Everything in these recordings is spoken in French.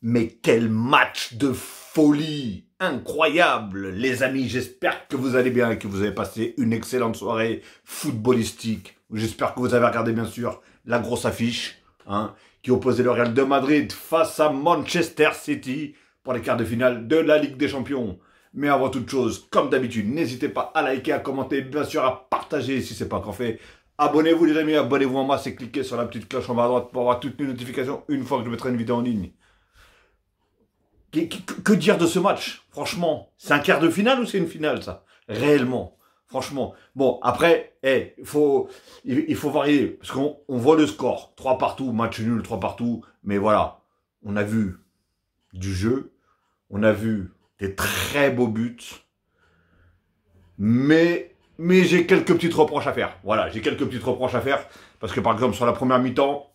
Mais quel match de folie! Incroyable! Les amis, j'espère que vous allez bien et que vous avez passé une excellente soirée footballistique. J'espère que vous avez regardé, bien sûr, la grosse affiche qui opposait le Real de Madrid face à Manchester City pour les quarts de finale de la Ligue des Champions. Mais avant toute chose, comme d'habitude, n'hésitez pas à liker, à commenter, bien sûr à partager si ce n'est pas encore fait. Abonnez-vous les amis, abonnez-vous en masse et cliquez sur la petite cloche en bas à droite pour avoir toutes les notifications une fois que je mettrai une vidéo en ligne. Que dire de ce match? Franchement, c'est un quart de finale ou c'est une finale, ça? Réellement, franchement. Bon, après, il faut varier, parce qu'on voit le score. 3 partout, match nul, 3 partout. Mais voilà, on a vu du jeu, on a vu des très beaux buts. Mais j'ai quelques petites reproches à faire. Voilà, j'ai quelques petites reproches à faire. Parce que par exemple, sur la première mi-temps,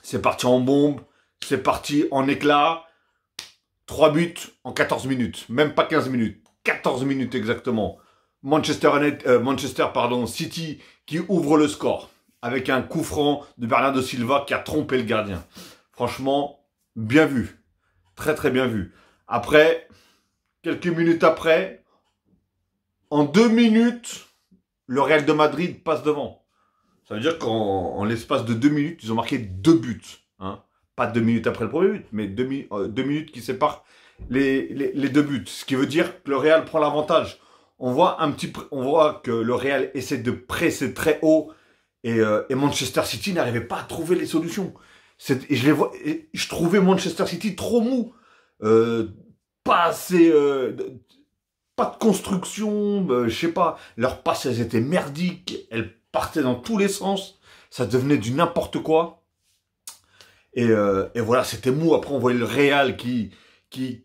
c'est parti en bombe, c'est parti en éclat. 3 buts en 14 minutes, même pas 15 minutes, 14 minutes exactement. Manchester City qui ouvre le score avec un coup franc de Bernardo Silva qui a trompé le gardien. Franchement, bien vu, très très bien vu. Après, quelques minutes après, en 2 minutes, le Real de Madrid passe devant. Ça veut dire qu'en l'espace de 2 minutes, ils ont marqué 2 buts. Pas 2 minutes après le premier but, mais 2 minutes qui séparent les 2 buts. Ce qui veut dire que le Real prend l'avantage. On voit que le Real essaie de presser très haut et Manchester City n'arrivait pas à trouver les solutions. Je trouvais Manchester City trop mou. Pas assez... pas de construction, je sais pas. Leurs passes, elles étaient merdiques. Elles partaient dans tous les sens. Ça devenait du n'importe quoi. Et voilà, c'était mou. Après, on voyait le Real qui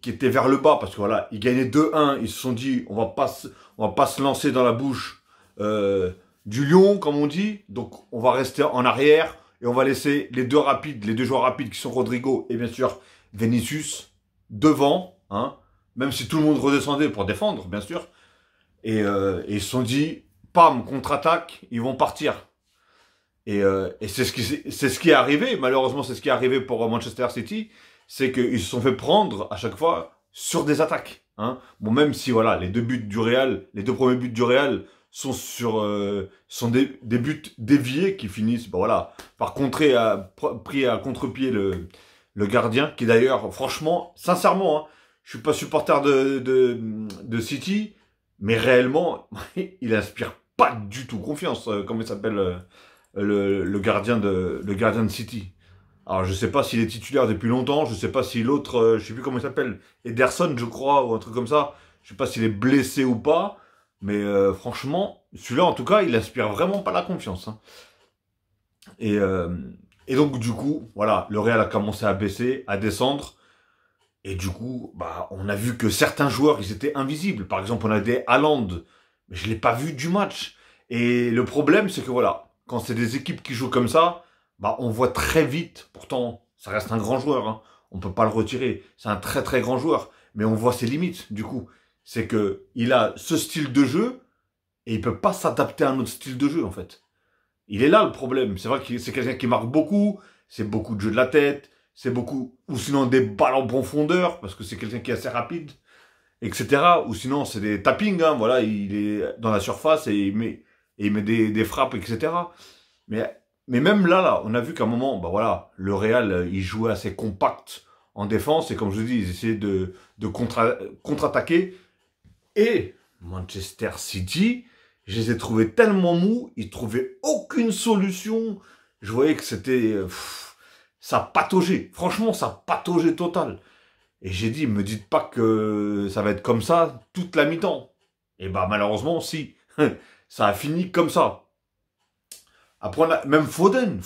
était vers le bas parce que voilà, ils gagnaient 2-1. Ils se sont dit, on va pas se lancer dans la bouche du lion, comme on dit. Donc, on va rester en arrière et on va laisser les deux joueurs rapides qui sont Rodrigo et bien sûr Vinicius devant, même si tout le monde redescendait pour défendre, bien sûr. Et ils se sont dit, pam, contre-attaque, ils vont partir. Et c'est ce qui est arrivé, malheureusement c'est ce qui est arrivé pour Manchester City, c'est qu'ils se sont fait prendre à chaque fois sur des attaques. Bon, même si voilà, les deux premiers buts du Real sont des buts déviés qui finissent voilà, par pris à contre-pied le gardien, qui d'ailleurs, franchement, sincèrement, je suis pas supporter de City, mais réellement, il inspire pas du tout confiance, comment il s'appelle le gardien de City. Alors je sais pas s'il est titulaire depuis longtemps, je sais pas si l'autre, je sais plus comment il s'appelle, Ederson je crois, ou un truc comme ça. Je sais pas s'il est blessé ou pas, mais franchement, celui-là en tout cas, il inspire vraiment pas la confiance. Et donc du coup, voilà, le Real a commencé à baisser, à descendre. Et du coup, on a vu que certains joueurs, ils étaient invisibles. Par exemple, on a des Haaland, mais je l'ai pas vu du match. Et le problème, c'est que voilà, quand c'est des équipes qui jouent comme ça, on voit très vite, pourtant, ça reste un grand joueur, on peut pas le retirer, c'est un très très grand joueur, mais on voit ses limites, du coup. C'est que il a ce style de jeu, et il peut pas s'adapter à un autre style de jeu, en fait. Il est là, le problème. C'est vrai que c'est quelqu'un qui marque beaucoup, c'est beaucoup de jeu de la tête, c'est beaucoup, ou sinon des balles en profondeur, parce que c'est quelqu'un qui est assez rapide, etc. Ou sinon, c'est des tappings, voilà, il est dans la surface et il met des frappes, etc. Mais même là, on a vu qu'à un moment, voilà, le Real, il jouait assez compact en défense, et comme je vous dis, ils essayaient de contre-attaquer. Et Manchester City, je les ai trouvés tellement mous, ils trouvaient aucune solution. Je voyais que c'était... ça pataugeait. Franchement, ça pataugeait total. Et j'ai dit, me dites pas que ça va être comme ça toute la mi-temps. Et malheureusement, si. Ça a fini comme ça. Après, on a même Foden,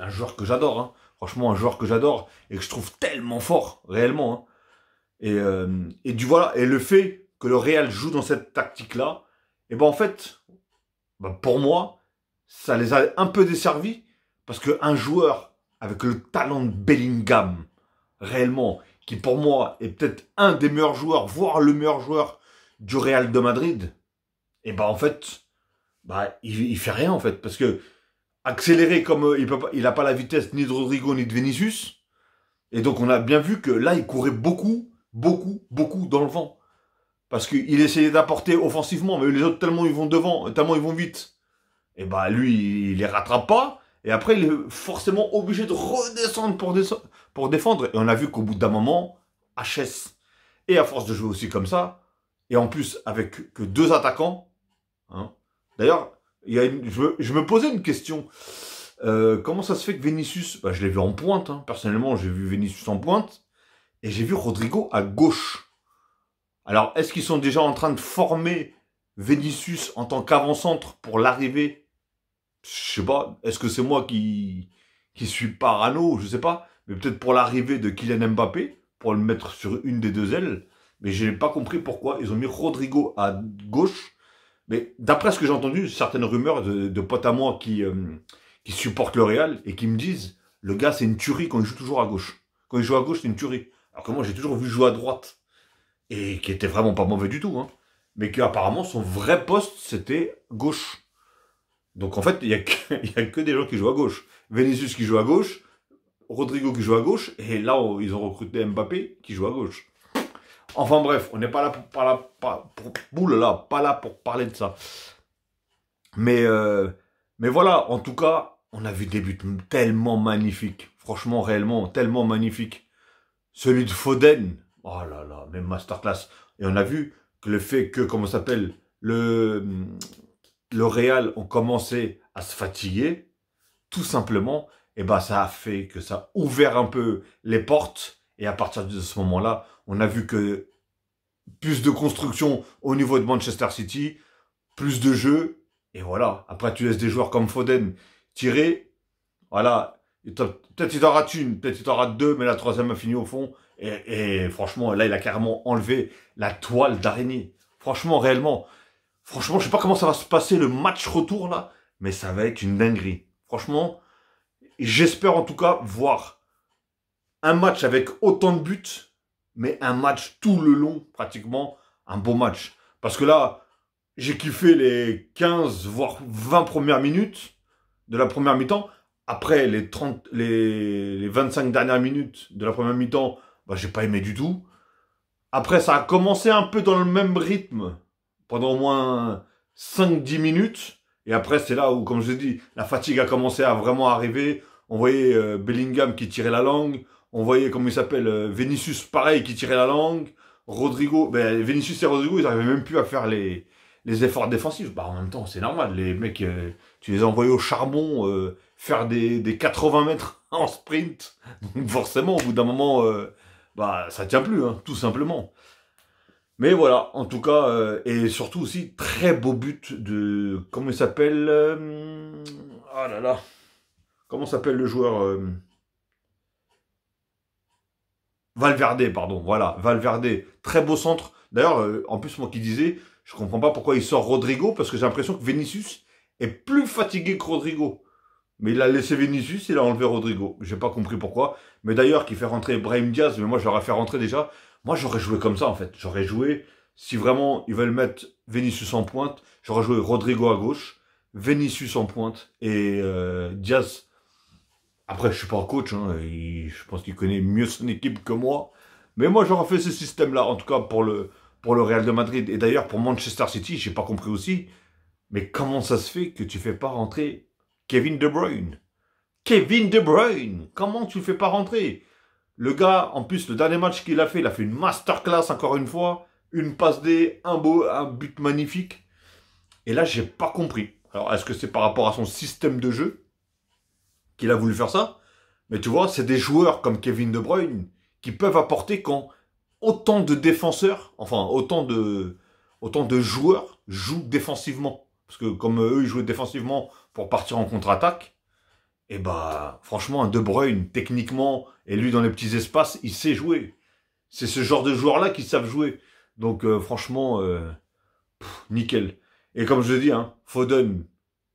un joueur que j'adore, franchement, un joueur que j'adore et que je trouve tellement fort, réellement. Et voilà, et le fait que le Real joue dans cette tactique-là, en fait, pour moi, ça les a un peu desservis, parce qu'un joueur avec le talent de Bellingham, réellement, qui pour moi est peut-être un des meilleurs joueurs, voire le meilleur joueur du Real de Madrid, en fait, il fait rien en fait, parce que accélérer comme il a pas la vitesse ni de Rodrigo ni de Vinicius, Et donc on a bien vu que là, il courait beaucoup, beaucoup, beaucoup dans le vent. Parce qu'il essayait d'apporter offensivement, mais les autres, tellement ils vont devant, tellement ils vont vite. Et bah lui, il les rattrape pas. Et après, il est forcément obligé de redescendre pour défendre. Et on a vu qu'au bout d'un moment, HS. Et à force de jouer aussi comme ça, et en plus avec que 2 attaquants, hein. D'ailleurs, je me posais une question. Comment ça se fait que Vinicius, bah, je l'ai vu en pointe, hein. Personnellement, j'ai vu Vinicius en pointe, et j'ai vu Rodrigo à gauche. Alors, est-ce qu'ils sont déjà en train de former Vinicius en tant qu'avant-centre pour l'arrivée? Je sais pas, est-ce que c'est moi qui suis parano, je sais pas, mais peut-être pour l'arrivée de Kylian Mbappé, pour le mettre sur une des 2 ailes, mais je n'ai pas compris pourquoi ils ont mis Rodrigo à gauche. Mais d'après ce que j'ai entendu, certaines rumeurs de potes à moi qui supportent le Real et qui me disent, le gars c'est une tuerie quand il joue toujours à gauche. Quand il joue à gauche, c'est une tuerie. Alors que moi j'ai toujours vu jouer à droite. Et qui était vraiment pas mauvais du tout, hein. Mais qu'apparemment son vrai poste c'était gauche. Donc en fait, il y a que des gens qui jouent à gauche. Vinicius qui joue à gauche, Rodrigo qui joue à gauche, et là ils ont recruté Mbappé qui joue à gauche. Enfin bref, on n'est pas là pas là pour parler de ça. Mais voilà, en tout cas, on a vu des buts tellement magnifiques. Franchement, réellement, tellement magnifiques. Celui de Foden, oh là là, même masterclass. Et on a vu que le fait que, comment ça s'appelle, le Real ont commencé à se fatiguer, tout simplement, et ben ça a fait que ça a ouvert un peu les portes. Et à partir de ce moment-là, on a vu que plus de construction au niveau de Manchester City, plus de jeux, et voilà. Après, tu laisses des joueurs comme Foden tirer, voilà. Peut-être il t'en rate une, peut-être il t'en rate 2, mais la troisième a fini au fond. Et franchement, là, il a carrément enlevé la toile d'araignée. Franchement, réellement. Franchement, je sais pas comment ça va se passer le match retour, là, mais ça va être une dinguerie. Franchement, j'espère en tout cas voir un match avec autant de buts, mais un match tout le long, pratiquement, un beau match. Parce que là, j'ai kiffé les 15, voire 20 premières minutes de la première mi-temps. Après, les 25 dernières minutes de la première mi-temps, bah, j'ai pas aimé du tout. Après, ça a commencé un peu dans le même rythme, pendant au moins 5-10 minutes. Et après, c'est là où, comme je dis, la fatigue a commencé à vraiment arriver. On voyait Bellingham qui tirait la langue. On voyait, comment il s'appelle, Vinicius, pareil, qui tirait la langue. Rodrigo, ben, Vinicius et Rodrigo, ils n'arrivaient même plus à faire les efforts défensifs. Bah, en même temps, c'est normal. Les mecs, tu les as envoyés au charbon faire des 80 mètres en sprint. Donc forcément, au bout d'un moment, bah, ça tient plus, hein, tout simplement. Mais voilà, en tout cas, et surtout aussi, très beau but de... Comment il s'appelle oh là là. Comment s'appelle le joueur Valverde, pardon. Voilà, Valverde. Très beau centre. D'ailleurs, en plus, moi qui disais, je comprends pas pourquoi il sort Rodrigo, parce que j'ai l'impression que Vinicius est plus fatigué que Rodrigo. Mais il a laissé Vinicius, il a enlevé Rodrigo. J'ai pas compris pourquoi. Mais d'ailleurs, qui fait rentrer Brahim Diaz, mais moi je l'aurais fait rentrer déjà. Moi j'aurais joué comme ça en fait. J'aurais joué, si vraiment ils veulent mettre Vinicius en pointe, j'aurais joué Rodrigo à gauche, Vinicius en pointe et Diaz. Après, je suis pas un coach, hein, je pense qu'il connaît mieux son équipe que moi. Mais moi j'aurais fait ce système-là, en tout cas pour le Real de Madrid. Et d'ailleurs pour Manchester City, j'ai pas compris aussi. Mais comment ça se fait que tu fais pas rentrer Kevin De Bruyne? Kevin De Bruyne, comment tu le fais pas rentrer? Le gars, en plus, le dernier match qu'il a fait, il a fait une masterclass encore une fois, une passe D, un but magnifique. Et là, j'ai pas compris. Alors, est-ce que c'est par rapport à son système de jeu qu'il a voulu faire ça? Mais tu vois, c'est des joueurs comme Kevin De Bruyne qui peuvent apporter quand autant de défenseurs, enfin autant de joueurs jouent défensivement. Parce que comme eux, ils jouaient défensivement pour partir en contre-attaque, et bah franchement, un De Bruyne, techniquement, et lui dans les petits espaces, il sait jouer. C'est ce genre de joueurs-là qui savent jouer. Donc franchement, nickel. Et comme je dis, hein, Foden,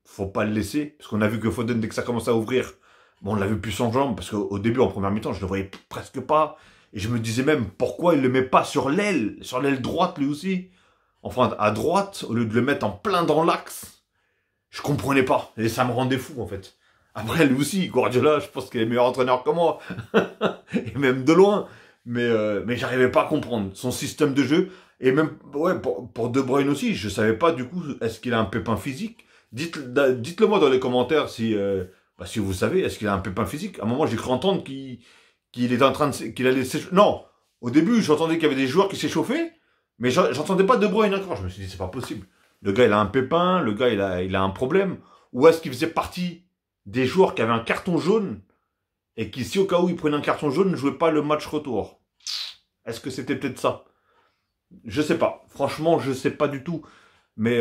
faut pas le laisser, parce qu'on a vu que Foden, dès que ça commence à ouvrir, bon, on l'a vu plus sans jambes, parce qu'au début, en première mi-temps, je le voyais presque pas. Et je me disais même, pourquoi il le met pas sur l'aile droite lui aussi? Enfin, à droite, au lieu de le mettre en plein dans l'axe. Je comprenais pas. Et ça me rendait fou, en fait. Après, lui aussi, Guardiola, je pense qu'il est meilleur entraîneur que moi. Et même de loin. Mais j'arrivais pas à comprendre son système de jeu. Et même, ouais, pour De Bruyne aussi, je savais pas du coup, est-ce qu'il a un pépin physique? Dites-le moi dans les commentaires si, si vous savez, est-ce qu'il a un pépin physique? À un moment, j'ai cru entendre qu'il était en train de, qu'il allait s'échauffer. Non! Au début, j'entendais qu'il y avait des joueurs qui s'échauffaient, mais j'entendais pas De Bruyne encore. Je me suis dit, c'est pas possible. Le gars, il a un pépin, le gars, il a un problème. Ou est-ce qu'il faisait partie des joueurs qui avaient un carton jaune et qui, si au cas où il prenait un carton jaune, ne jouait pas le match retour? Est-ce que c'était peut-être ça? Je sais pas. Franchement, je sais pas du tout. Mais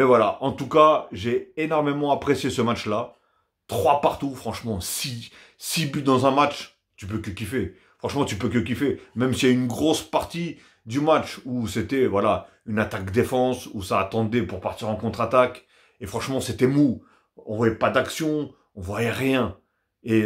voilà. En tout cas, j'ai énormément apprécié ce match-là. 3 partout, franchement. 6 buts dans un match, tu peux que kiffer. Franchement, tu peux que kiffer. Même s'il y a une grosse partie du match où c'était, voilà, une attaque-défense, où ça attendait pour partir en contre-attaque. Et franchement, c'était mou. On voyait pas d'action, on voyait rien. Et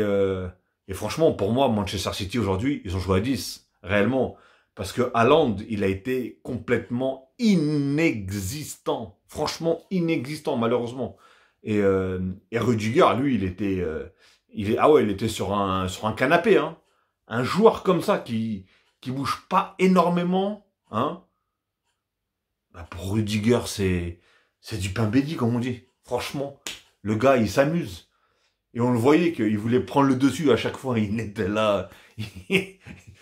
franchement, pour moi, Manchester City aujourd'hui, ils ont joué à 10, réellement. Parce que Haaland, il a été complètement inexistant. Franchement, inexistant, malheureusement. Et Rudiger, lui, il était sur un canapé, hein. Un joueur comme ça qui bouge pas énormément, hein. Bah, pour Rudiger, c'est du pain béni, comme on dit. Franchement, le gars, il s'amuse. Et on le voyait qu'il voulait prendre le dessus à chaque fois. Il était là. Et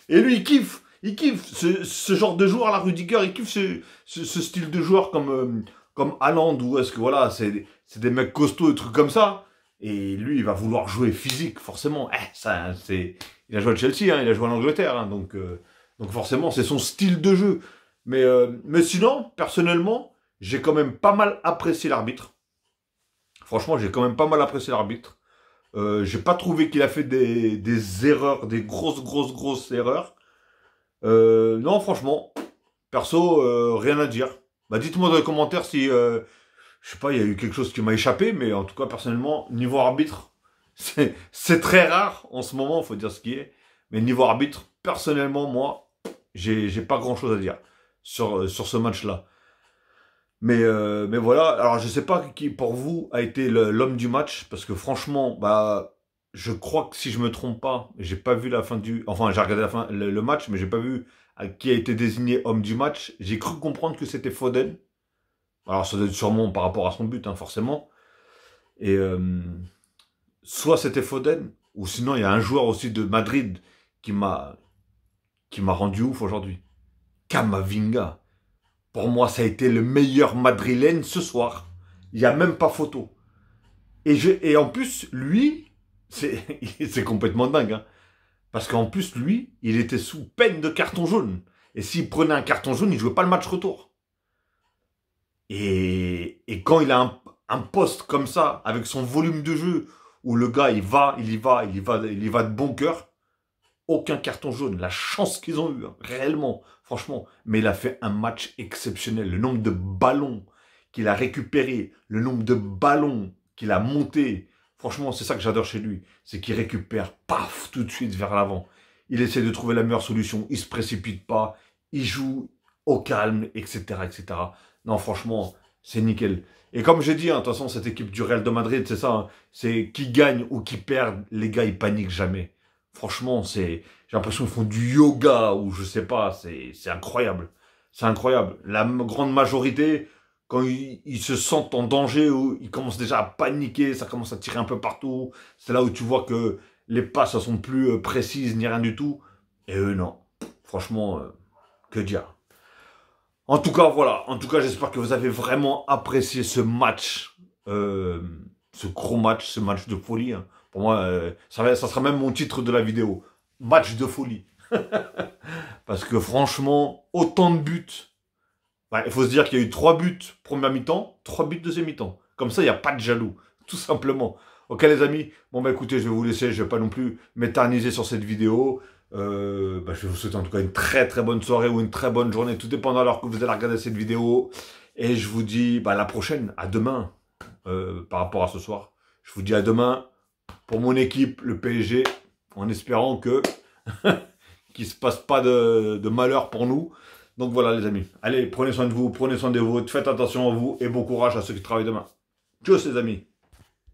lui, il kiffe. Il kiffe ce genre de joueur là, Rudiger. Il kiffe ce style de joueur comme Haaland. Ou est-ce que voilà, c'est des mecs costauds, des trucs comme ça. Et lui, il va vouloir jouer physique, forcément. Il a joué à Chelsea, hein, il a joué en Angleterre. Hein, donc forcément, c'est son style de jeu. Mais sinon, personnellement, j'ai quand même pas mal apprécié l'arbitre. Franchement, j'ai quand même pas mal apprécié l'arbitre. J'ai pas trouvé qu'il a fait des erreurs, des grosses erreurs. Non, franchement, perso, rien à dire. Bah, dites-moi dans les commentaires si, je sais pas, il y a eu quelque chose qui m'a échappé, mais en tout cas, personnellement, niveau arbitre, c'est très rare en ce moment, faut dire ce qui est. Mais niveau arbitre, personnellement, moi, j'ai pas grand-chose à dire sur ce match-là. Mais voilà, alors je sais pas qui pour vous a été l'homme du match, parce que franchement, bah, je crois que si je me trompe pas, j'ai pas vu la fin du... Enfin, j'ai regardé la fin, le match, mais j'ai pas vu qui a été désigné homme du match. J'ai cru comprendre que c'était Foden. Alors ça doit être sûrement par rapport à son but, hein, forcément. Et soit c'était Foden, ou sinon il y a un joueur aussi de Madrid qui m'a rendu ouf aujourd'hui. Camavinga. Pour moi, ça a été le meilleur madrilène ce soir. Il n'y a même pas photo. Et en plus, lui, c'est complètement dingue. Hein, parce qu'en plus, lui, il était sous peine de carton jaune. Et s'il prenait un carton jaune, il ne jouait pas le match retour. Et quand il a un poste comme ça, avec son volume de jeu, où le gars, il y va de bon cœur, aucun carton jaune. La chance qu'ils ont eu, hein, réellement, franchement. Mais il a fait un match exceptionnel. Le nombre de ballons qu'il a récupéré, le nombre de ballons qu'il a monté. Franchement, c'est ça que j'adore chez lui. C'est qu'il récupère, paf, tout de suite vers l'avant. Il essaie de trouver la meilleure solution. Il se précipite pas. Il joue au calme, etc., etc. Non, franchement, c'est nickel. Et comme j'ai dit, hein, de toute façon, cette équipe du Real de Madrid, c'est ça. Hein, c'est qui gagne ou qui perd, les gars, ils paniquent jamais. Franchement, j'ai l'impression qu'ils font du yoga ou je sais pas, c'est incroyable. C'est incroyable. La grande majorité, quand ils se sentent en danger, ou ils commencent déjà à paniquer, ça commence à tirer un peu partout. C'est là où tu vois que les passes ne sont plus précises ni rien du tout. Et eux, non. Franchement, que dire. En tout cas, voilà. En tout cas, j'espère que vous avez vraiment apprécié ce match. Ce gros match, ce match de folie. Hein. Pour moi, ça sera même mon titre de la vidéo. Match de folie. Parce que franchement, autant de buts. Ouais, il faut se dire qu'il y a eu 3 buts première mi-temps, 3 buts deuxième mi-temps. Comme ça, il n'y a pas de jaloux. Tout simplement. Ok les amis, bon bah écoutez, je vais vous laisser, je vais pas non plus m'éterniser sur cette vidéo. Je vais vous souhaiter en tout cas une très bonne soirée ou une très bonne journée, tout dépendant de l'heure que vous allez regarder cette vidéo. Et je vous dis à la prochaine, à demain, par rapport à ce soir. Je vous dis à demain pour mon équipe, le PSG, en espérant que qu'il ne se passe pas de malheur pour nous. Donc voilà les amis, allez, prenez soin de vous, prenez soin des vôtres, faites attention à vous et bon courage à ceux qui travaillent demain. Tchuss les amis.